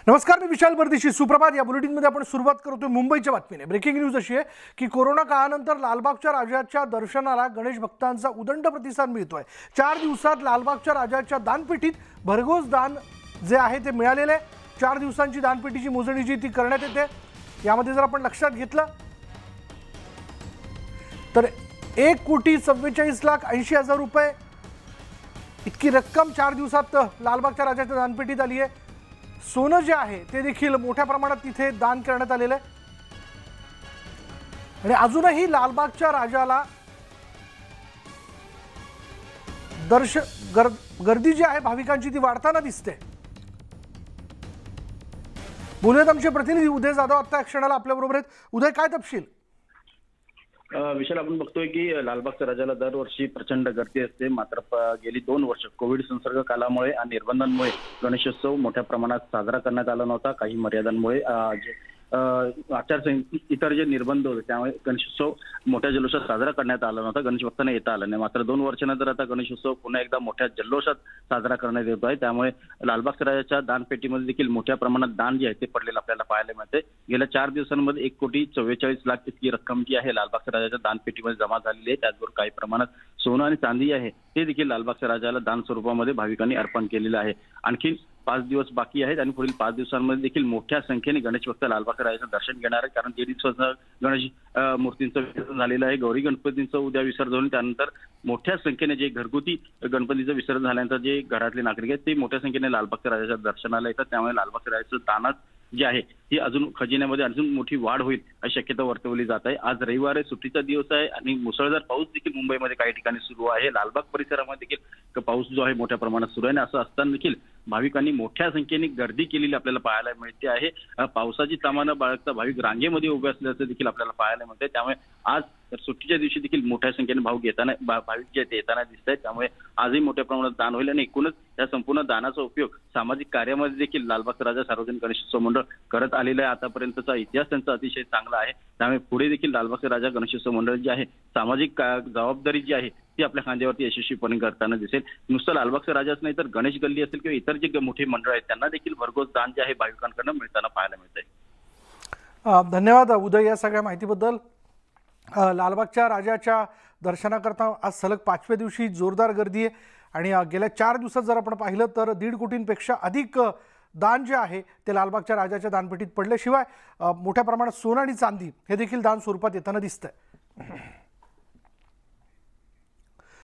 नमस्कार, मी विशाल परदेशी. सुप्रभात. या बुलेटिनमध्ये आपण सुरुवात करतोय मुंबईच्या बातमीने. ब्रेकिंग न्यूज अशी आहे की कोरोना काळानंतर लालबागच्या राजाच्या दर्शनाला गणेश भक्तांचा उदंड प्रतिसाद मिळतोय. 4 दिवसात लालबागच्या राजाच्या दानपेटीत भरघोस दान जे आहे ते मिळालेले आहे. 4 दिवसांची दानपेटीची मोजणी जी ती करण्यात येते. यामध्ये जर आपण लक्षात घेतलं तर 1,44,80,000 रुपये इतकी रक्कम 4 दिवसात लालबागच्या राजाच्या दानपेटीत आली आहे. सोनं जे आहे ते देखील मोठ्या प्रमाणात तिथे दान करण्यात आलेलं आहे. आणि अजूनही लालबागच्या राजाला गर्दी जी आहे भाविकांची ती वाढताना दिसते. बोलूयात आमचे प्रतिनिधी उदय जाधव आता या क्षणाला आपल्या बरोबर आहेत. उदय, काय तपशील? विशाल, आपण बघतोय की लालबागच्या राजाला दरवर्षी प्रचंड गर्दी असते. मात्र गेली 2 वर्ष कोविड संसर्ग काळामुळे आणि निर्बंधांमुळे गणेशोत्सव मोठ्या प्रमाणात साजरा करण्यात आला नव्हता. काही मर्यादांमुळे आचारसंहिता इतर जे निर्बंध होते त्यामुळे गणेशोत्सव मोठ्या जल्लोषात साजरा करण्यात आला नव्हता. गणेश भक्तांना येता आलं नाही. मात्र 2 वर्षानंतर आता गणेशोत्सव पुन्हा एकदा मोठ्या जल्लोषात साजरा करण्यात येतो आहे. त्यामुळे लालबागच्या राजाच्या दानपेटीमध्ये देखील मोठ्या प्रमाणात दान जे आहे ते पडलेलं आपल्याला पाहायला मिळते. गेल्या 4 दिवसांमध्ये 1,44,00,000 इतकी रक्कम जी आहे लालबागच्या राजाच्या दानपेटीमध्ये जमा झालेली आहे. त्याचबरोबर काही प्रमाणात सोनं आणि चांदी आहे ते देखील लालबागच्या राजाला दान स्वरूपामध्ये भाविकांनी अर्पण केलेलं आहे. आणखी 5 दिवस बाकी आहेत आणि पुढील 5 दिवसांमध्ये देखील मोठ्या संख्येने गणेश भक्त लालबागच्या राजाचं दर्शन घेणार आहे. कारण 1.5 दिवसाचं गणेश मूर्तींचं विसर्जन झालेलं आहे. गौरी गणपतींचं उद्या विसर्जन होईल. त्यानंतर मोठ्या संख्येने जे घरगुती गणपतीचं विसर्जन झाल्यानंतर जे घरातले नागरिक आहेत ते मोठ्या संख्येने लालबागच्या राजाच्या दर्शनाला येतात. त्यामुळे लालबागच्या राजाचं दानात जे आहे ती अजून खजिन्यामध्ये अजून मोठी वाढ होईल अशी शक्यता वर्तवली जात आहे. आज रविवार आहे, सुट्टीचा दिवस आहे आणि मुसळधार पाऊस देखील मुंबईमध्ये काही ठिकाणी सुरू आहे. लालबाग परिसरामध्ये देखील पाऊस जो आहे मोठ्या प्रमाणात सुरू आहे. असं असताना देखील भाविकांनी मोठ्या संख्येने गर्दी केलेली आपल्याला पाहायला मिळते आहे. पावसाची तामा न बाळगता भाविक रांगेमध्ये उभे असल्याचं देखील आपल्याला पाहायला मिळते. त्यामुळे आज सुट्टीच्या दिवशी देखील मोठ्या संख्येने भाविक जे येताना दिसत आहेत. त्यामुळे आजही मोठ्या प्रमाणात दान होईल आणि एकूणच या संपूर्ण दानाचा उपयोग सामाजिक कार्यामध्ये देखील लालबागचा राजा सार्वजनिक गणेशोत्सव मंडळ करत आलेलं आहे. आतापर्यंतचा इतिहास त्यांचा अतिशय चांगला आहे. त्यामुळे पुढे देखील लालबागचा राजा गणेशोत्सव मंडळ जे आहे सामाजिक जबाबदारी जी आहे ती आपल्या खांद्यावरती यशस्वीपणे करताना दिसेल. नुसतं लालबागचा राजाच नाही तर गणेश गल्ली असेल किंवा इतर जे मोठे मंडळ आहेत त्यांना देखील भरघोस दान जे आहे भाविकांकडून मिळताना पाहायला मिळतंय. धन्यवाद उदय या सगळ्या माहितीबद्दल. लालबागच्या राजाच्या दर्शनाकरता आज सलग 5व्या दिवशी जोरदार गर्दी आहे आणि गेल्या 4 दिवसात जर आपण पाहिलं तर 1.5 कोटींपेक्षा अधिक दान जे आहे ते लालबागच्या राजाच्या दानपेटीत पडल्याशिवाय मोठ्या प्रमाणात सोनं आणि चांदी हे देखील दान स्वरूपात येताना दिसतंय.